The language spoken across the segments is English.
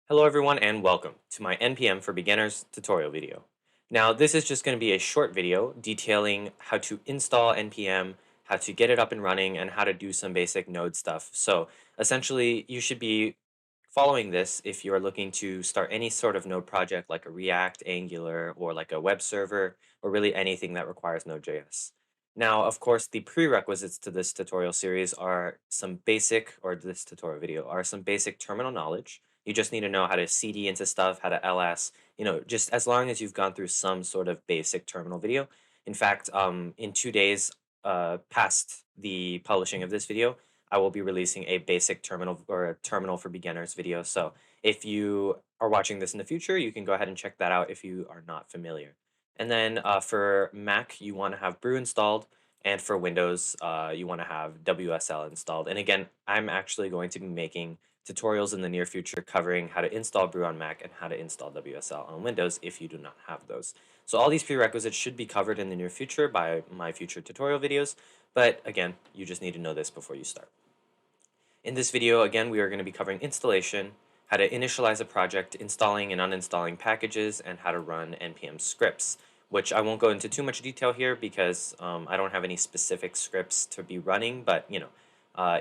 Hello everyone and welcome to my NPM for Beginners tutorial video. Now this is just going to be a short video detailing how to install NPM, how to get it up and running, and how to do some basic Node stuff. So essentially you should be following this if you are looking to start any sort of Node project like a React, Angular, or like a web server, or really anything that requires Node.js. Now, of course, the prerequisites to this tutorial series are some basic, or this tutorial video, are some basic terminal knowledge. You just need to know how to CD into stuff, how to ls, just as long as you've gone through some sort of basic terminal video. In fact, in 2 days past the publishing of this video, I will be releasing a basic terminal or a terminal for beginners video. So if you are watching this in the future, you can go ahead and check that out if you are not familiar. And then for Mac, you want to have Brew installed. And for Windows, you want to have WSL installed. And again, I'm actually going to be making tutorials in the near future covering how to install Brew on Mac and how to install WSL on Windows if you do not have those. So all these prerequisites should be covered in the near future by my future tutorial videos. But again, you just need to know this before you start. In this video, again, we are going to be covering installation, how to initialize a project, installing and uninstalling packages, and how to run NPM scripts, which I won't go into too much detail here because I don't have any specific scripts to be running, but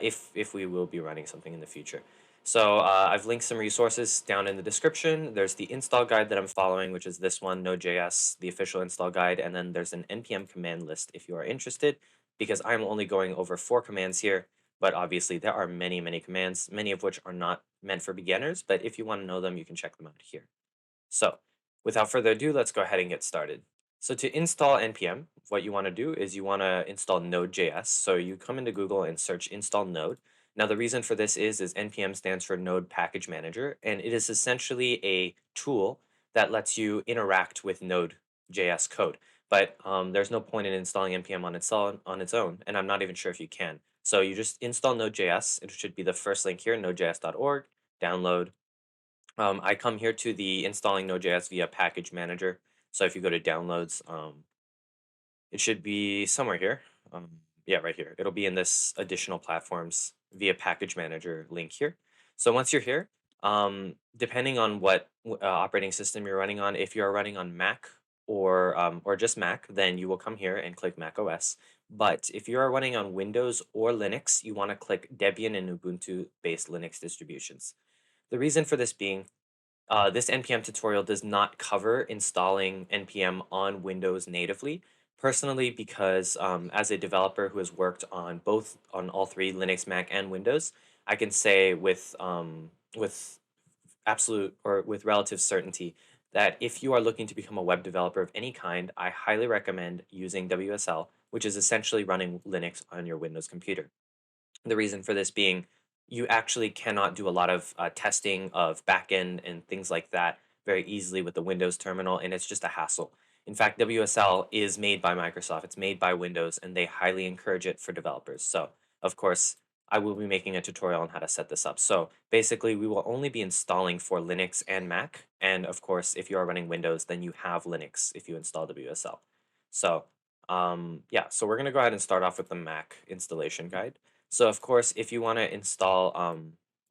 if we will be running something in the future. So I've linked some resources down in the description. There's the install guide that I'm following, which is this one, Node.js, the official install guide, and then there's an NPM command list if you are interested, because I'm only going over 4 commands here. But obviously, there are many, many commands, many of which are not meant for beginners. But if you want to know them, you can check them out here. So without further ado, let's go ahead and get started. So to install NPM, what you want to do is you want to install Node.js. So you come into Google and search install Node. Now the reason for this is NPM stands for Node Package Manager, and it is essentially a tool that lets you interact with Node.js code. But there's no point in installing NPM on its own, and I'm not even sure if you can. So you just install Node.js. It should be the first link here, nodejs.org, download. I come here to the installing Node.js via package manager. So if you go to downloads, it should be somewhere here. Yeah, right here. It'll be in this additional platforms via package manager link here. So once you're here, depending on what operating system you're running on, if you're running on Mac or just Mac, then you will come here and click Mac OS. But if you are running on Windows or Linux, you want to click Debian and Ubuntu based Linux distributions. The reason for this being this NPM tutorial does not cover installing NPM on Windows natively. Personally, because as a developer who has worked on all three Linux, Mac, and Windows, I can say with absolute or with relative certainty that if you are looking to become a web developer of any kind, I highly recommend using WSL, which is essentially running Linux on your Windows computer. The reason for this being you actually cannot do a lot of testing of backend and things like that very easily with the Windows terminal, and it's just a hassle. In fact, WSL is made by Microsoft, it's made by Windows, and they highly encourage it for developers. So, of course, I will be making a tutorial on how to set this up. So, basically, we will only be installing for Linux and Mac, and of course, if you are running Windows, then you have Linux if you install WSL. So, yeah, so we're going to go ahead and start off with the Mac installation guide. So of course, if you want to install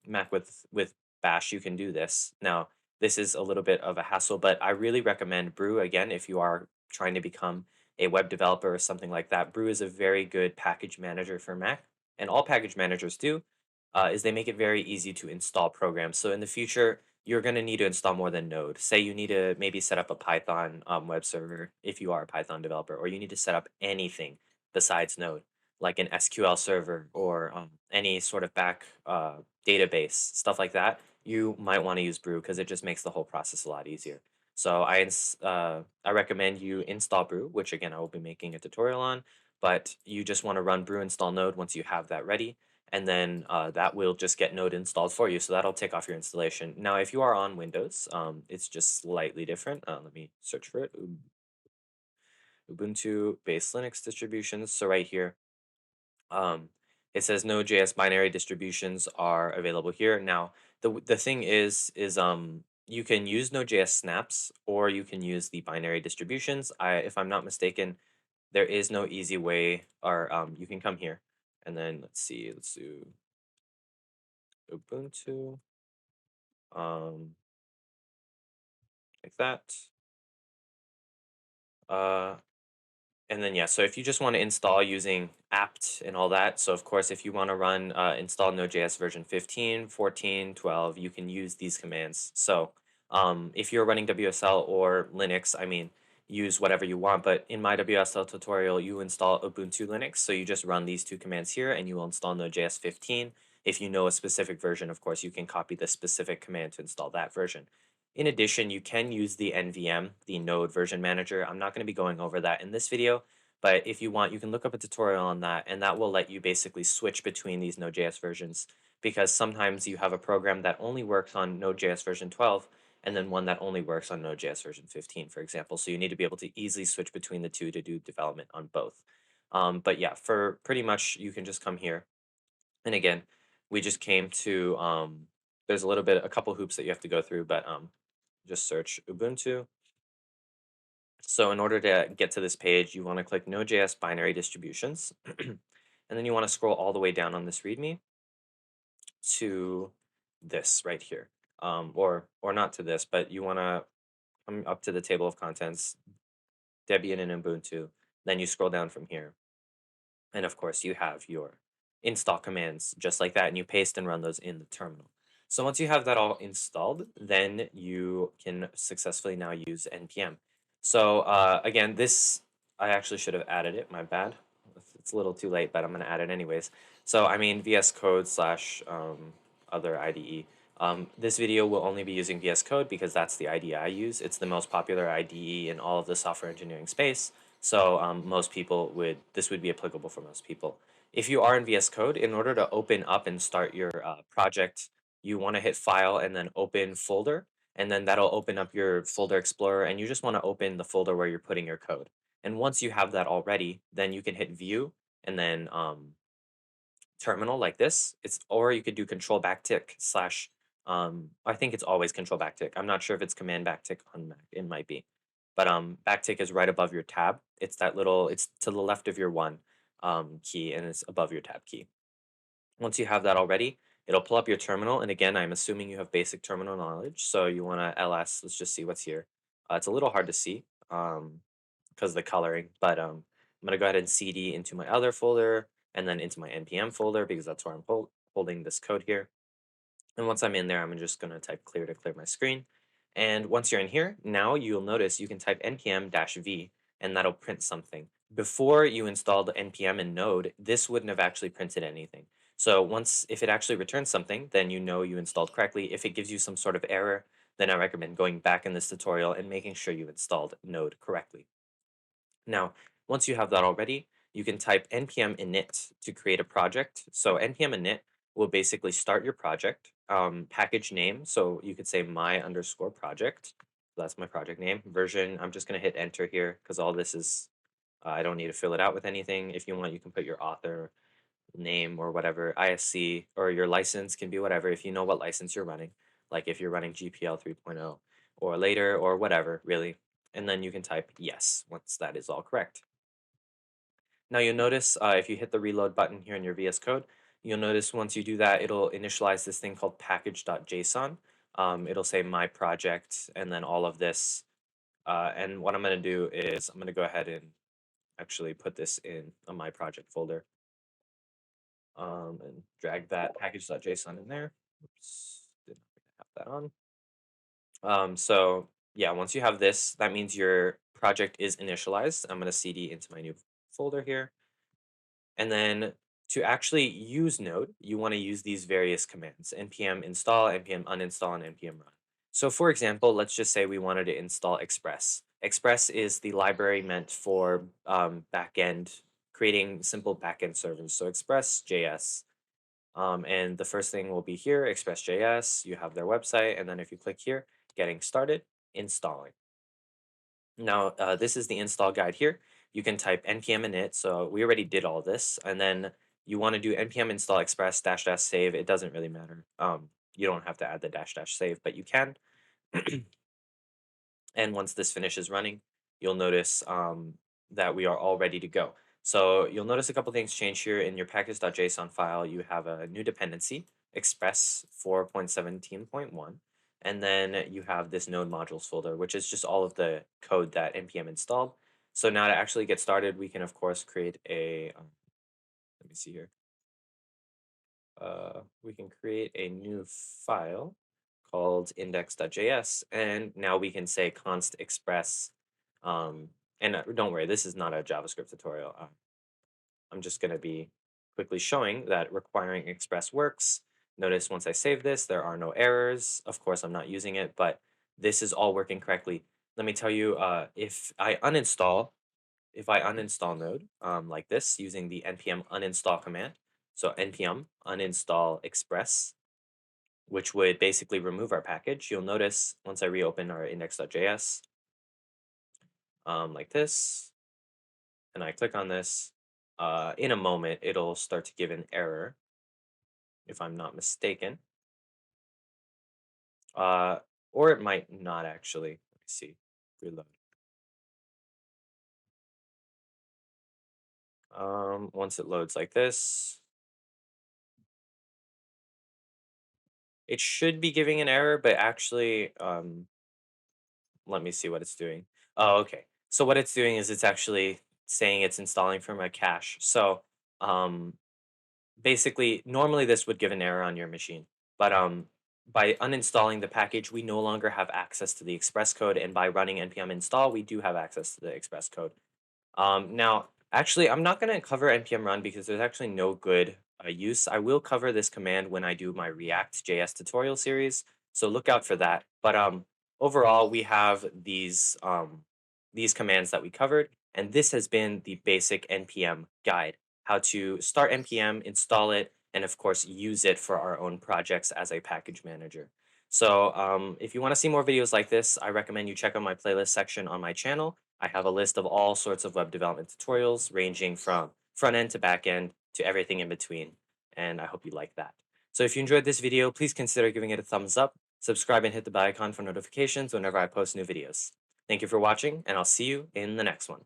Mac with Bash, you can do this. Now, this is a little bit of a hassle, but I really recommend Brew again if you are trying to become a web developer or something like that. Brew is a very good package manager for Mac, and all package managers do is they make it very easy to install programs. So in the future, you're going to need to install more than Node. Say you need to maybe set up a Python web server if you are a Python developer, or you need to set up anything besides Node like an SQL server or any sort of back database, stuff like that, you might want to use Brew because it just makes the whole process a lot easier. So I recommend you install Brew, which again I will be making a tutorial on, but you just want to run brew install node once you have that ready, and then that will just get node installed for you. So that'll take off your installation. Now, if you are on Windows, it's just slightly different. Let me search for it. Ubuntu based Linux distributions. So right here, um, it says Node.js binary distributions are available here. Now, the thing is you can use Node.js snaps or you can use the binary distributions. If I'm not mistaken, There is no easy way, or you can come here and then let's see, let's do Ubuntu, um, like that. Uh, And then yeah, so if you just want to install using apt and all that, so of course if you want to run install Node.js version 15, 14, 12, you can use these commands. So if you're running WSL or Linux, I mean, use whatever you want, but in my WSL tutorial, you install Ubuntu Linux, so you just run these two commands here and you will install Node.js 15. If you know a specific version, of course, you can copy the specific command to install that version. In addition, you can use the NVM, the Node version manager. I'm not going to be going over that in this video, but if you want, you can look up a tutorial on that, and that will let you basically switch between these Node.js versions because sometimes you have a program that only works on Node.js version 12 and then one that only works on Node.js version 15, for example. So you need to be able to easily switch between the two to do development on both. But yeah, for pretty much, you can just come here. And again, we just came to, there's a little bit, a couple hoops that you have to go through, but just search Ubuntu. So in order to get to this page, you want to click Node.js binary distributions. And then you want to scroll all the way down on this README to this right here. Or not to this, but you want to come up to the table of contents, Debian and Ubuntu. Then you scroll down from here. And of course, you have your install commands just like that, and you paste and run those in the terminal. So once you have that all installed, then you can successfully now use NPM. So again, this, I actually should have added it, my bad. It's a little too late, but I'm going to add it anyways. So I mean VS Code slash other IDE. This video will only be using VS Code because that's the IDE I use. It's the most popular IDE in all of the software engineering space. So most people would, this would be applicable for most people. If you are in VS Code, in order to open up and start your project, you want to hit File and then Open Folder, and then that'll open up your folder explorer, and you just want to open the folder where you're putting your code. And once you have that already, then you can hit View and then terminal like this. It's, or you could do Control Backtick slash. I think it's always Control Backtick. I'm not sure if it's Command Backtick on Mac. It might be, but backtick is right above your tab. It's that little. It's to the left of your one key, and it's above your tab key. Once you have that already, it'll pull up your terminal. And again, I'm assuming you have basic terminal knowledge, so you want to ls. Let's just see what's here. It's a little hard to see because of the coloring, but I'm gonna go ahead and cd into my other folder and then into my npm folder because that's where I'm holding this code here. And once I'm in there, I'm just going to type clear to clear my screen. And once you're in here, now you'll notice you can type npm-v and that'll print something. Before you installed npm in Node, this wouldn't have actually printed anything. So once, if it actually returns something, then you know you installed correctly. If it gives you some sort of error, then I recommend going back in this tutorial and making sure you installed Node correctly. Now, once you have that already, you can type npm init to create a project. So npm init will basically start your project, package name. So you could say my underscore project. That's my project name. Version, I'm just going to hit enter here because all this is, I don't need to fill it out with anything. If you want, you can put your author name or whatever, ISC, or your license can be whatever if you know what license you're running. Like if you're running GPL 3.0 or later or whatever, really. And then you can type yes once that is all correct. Now you'll notice if you hit the reload button here in your VS Code, you'll notice once you do that, it'll initialize this thing called package.json. It'll say my project and then all of this. And what I'm going to do is I'm going to go ahead and actually put this in a my project folder and drag that package.json in there. Oops, didn't have that on. So yeah, once you have this, that means your project is initialized. I'm going to cd into my new folder here. And then to actually use Node, you want to use these various commands: npm install, npm uninstall, and npm run. So for example, let's just say we wanted to install Express. Express is the library meant for backend, creating simple backend servers. So Express.js. And the first thing will be here, Express.js. You have their website. And then if you click here, getting started, installing. Now, this is the install guide here. You can type npm init. So we already did all this. And then you want to do npm install express dash dash save. It doesn't really matter. You don't have to add the dash dash save, but you can. And once this finishes running, you'll notice that we are all ready to go. So you'll notice a couple things change here in your package.json file. You have a new dependency, Express 4.17.1, and then you have this node modules folder, which is just all of the code that npm installed. So now to actually get started, we can of course create a, let me see here. We can create a new file called index.js, and now we can say const express. Um, and don't worry, this is not a JavaScript tutorial. I'm just going to be quickly showing that requiring express works. Notice once I save this, there are no errors. Of course, I'm not using it, but this is all working correctly. Let me tell you, if I uninstall Node like this using the npm uninstall command, so npm uninstall express, which would basically remove our package, you'll notice once I reopen our index.js like this, and I click on this, in a moment, it'll start to give an error, if I'm not mistaken. Uh, or it might not actually. Let me see. Reload. Once it loads like this, it should be giving an error, but actually, let me see what it's doing. Oh, okay. So what it's doing is it's actually saying it's installing from a cache. So um, basically, normally this would give an error on your machine, but by uninstalling the package, we no longer have access to the express code, and by running npm install, we do have access to the express code. Now, actually, I'm not going to cover npm run because there's actually no good use. I will cover this command when I do my React JS tutorial series, so look out for that. But overall, we have these commands that we covered, and this has been the basic npm guide: how to start npm, install it, and of course use it for our own projects as a package manager. So if you want to see more videos like this, I recommend you check out my playlist section on my channel. I have a list of all sorts of web development tutorials ranging from front end to back end to everything in between. And I hope you like that. So if you enjoyed this video, please consider giving it a thumbs up, subscribe, and hit the bell icon for notifications whenever I post new videos. Thank you for watching, and I'll see you in the next one.